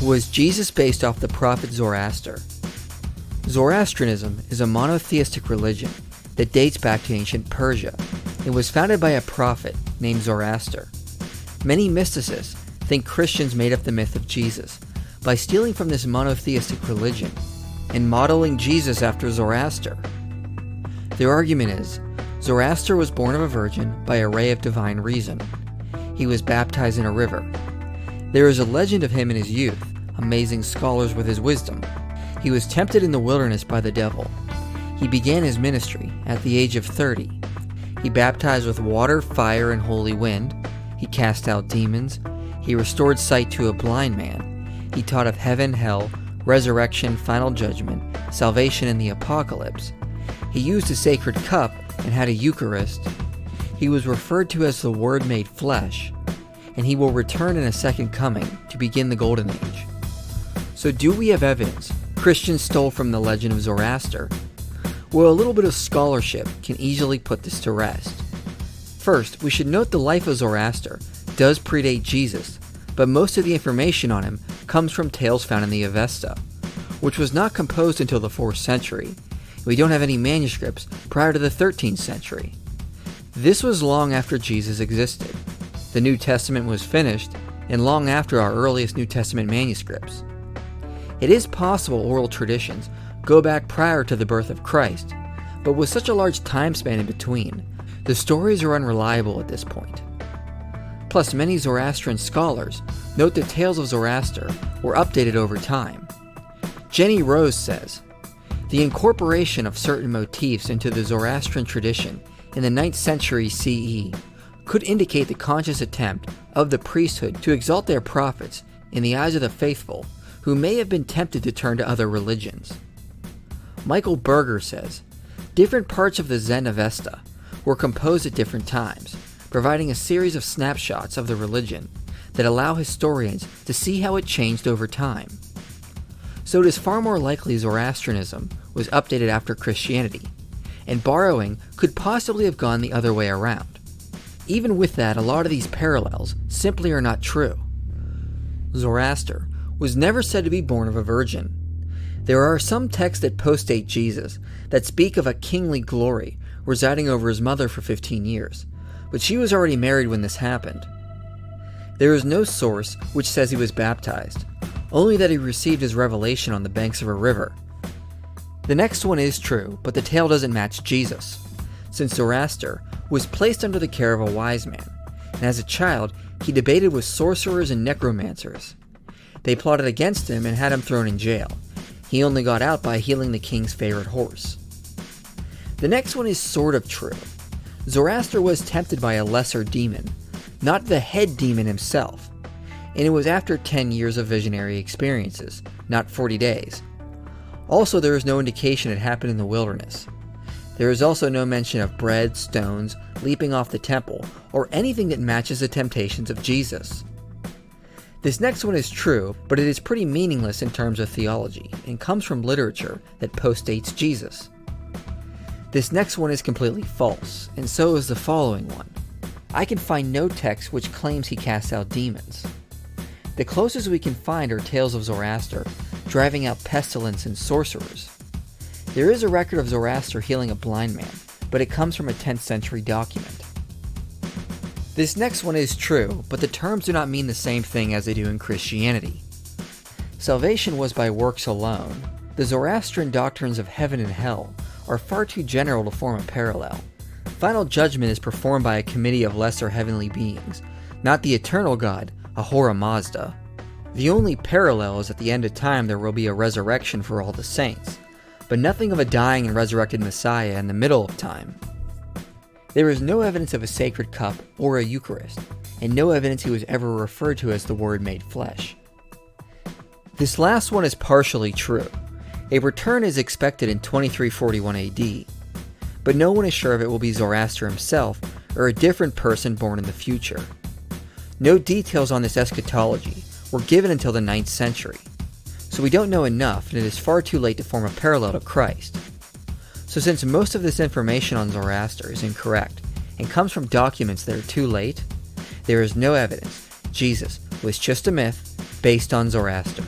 Was Jesus based off the prophet Zoroaster? Zoroastrianism is a monotheistic religion that dates back to ancient Persia and was founded by a prophet named Zoroaster. Many mysticists think Christians made up the myth of Jesus by stealing from this monotheistic religion and modeling Jesus after Zoroaster. Their argument is, Zoroaster was born of a virgin by a ray of divine reason. He was baptized in a river. There is a legend of him in his youth, amazing scholars with his wisdom. He was tempted in the wilderness by the devil. He began his ministry at the age of 30. He baptized with water, fire, and holy wind. He cast out demons. He restored sight to a blind man. He taught of heaven, hell, resurrection, final judgment, salvation, and the apocalypse. He used a sacred cup and had a Eucharist. He was referred to as the Word made flesh, and he will return in a second coming to begin the Golden Age. So do we have evidence Christians stole from the legend of Zoroaster? Well, a little bit of scholarship can easily put this to rest. First, we should note the life of Zoroaster does predate Jesus, but most of the information on him comes from tales found in the Avesta, which was not composed until the 4th century. We don't have any manuscripts prior to the 13th century. This was long after Jesus existed. The New Testament was finished, and long after our earliest New Testament manuscripts. It is possible oral traditions go back prior to the birth of Christ, but with such a large time span in between, the stories are unreliable at this point. Plus, many Zoroastrian scholars note that tales of Zoroaster were updated over time. Jenny Rose says, the incorporation of certain motifs into the Zoroastrian tradition in the 9th century CE could indicate the conscious attempt of the priesthood to exalt their prophets in the eyes of the faithful who may have been tempted to turn to other religions. Michael Berger says, different parts of the Zen Avesta were composed at different times, providing a series of snapshots of the religion that allow historians to see how it changed over time. So it is far more likely Zoroastrianism was updated after Christianity, and borrowing could possibly have gone the other way around. Even with that, a lot of these parallels simply are not true. Zoroaster was never said to be born of a virgin. There are some texts that postdate Jesus that speak of a kingly glory residing over his mother for 15 years, but she was already married when this happened. There is no source which says he was baptized, only that he received his revelation on the banks of a river. The next one is true, but the tale doesn't match Jesus, since Zoroaster was placed under the care of a wise man, and as a child he debated with sorcerers and necromancers. They plotted against him and had him thrown in jail. He only got out by healing the king's favorite horse. The next one is sort of true. Zoroaster was tempted by a lesser demon, not the head demon himself, and it was after 10 years of visionary experiences, not 40 days. Also, there is no indication it happened in the wilderness. There is also no mention of bread, stones, leaping off the temple, or anything that matches the temptations of Jesus. This next one is true, but it is pretty meaningless in terms of theology, and comes from literature that postdates Jesus. This next one is completely false, and so is the following one. I can find no text which claims he casts out demons. The closest we can find are tales of Zoroaster driving out pestilence and sorcerers. There is a record of Zoroaster healing a blind man, but it comes from a 10th century document. This next one is true, but the terms do not mean the same thing as they do in Christianity. Salvation was by works alone. The Zoroastrian doctrines of heaven and hell are far too general to form a parallel. Final judgment is performed by a committee of lesser heavenly beings, not the eternal God, Ahura Mazda. The only parallel is at the end of time there will be a resurrection for all the saints, but nothing of a dying and resurrected Messiah in the middle of time. There is no evidence of a sacred cup or a Eucharist, and no evidence he was ever referred to as the Word made flesh. This last one is partially true. A return is expected in 2341 AD, but no one is sure if it will be Zoroaster himself or a different person born in the future. No details on this eschatology were given until the 9th century, so we don't know enough and it is far too late to form a parallel to Christ. So since most of this information on Zoroaster is incorrect and comes from documents that are too late, there is no evidence Jesus was just a myth based on Zoroaster.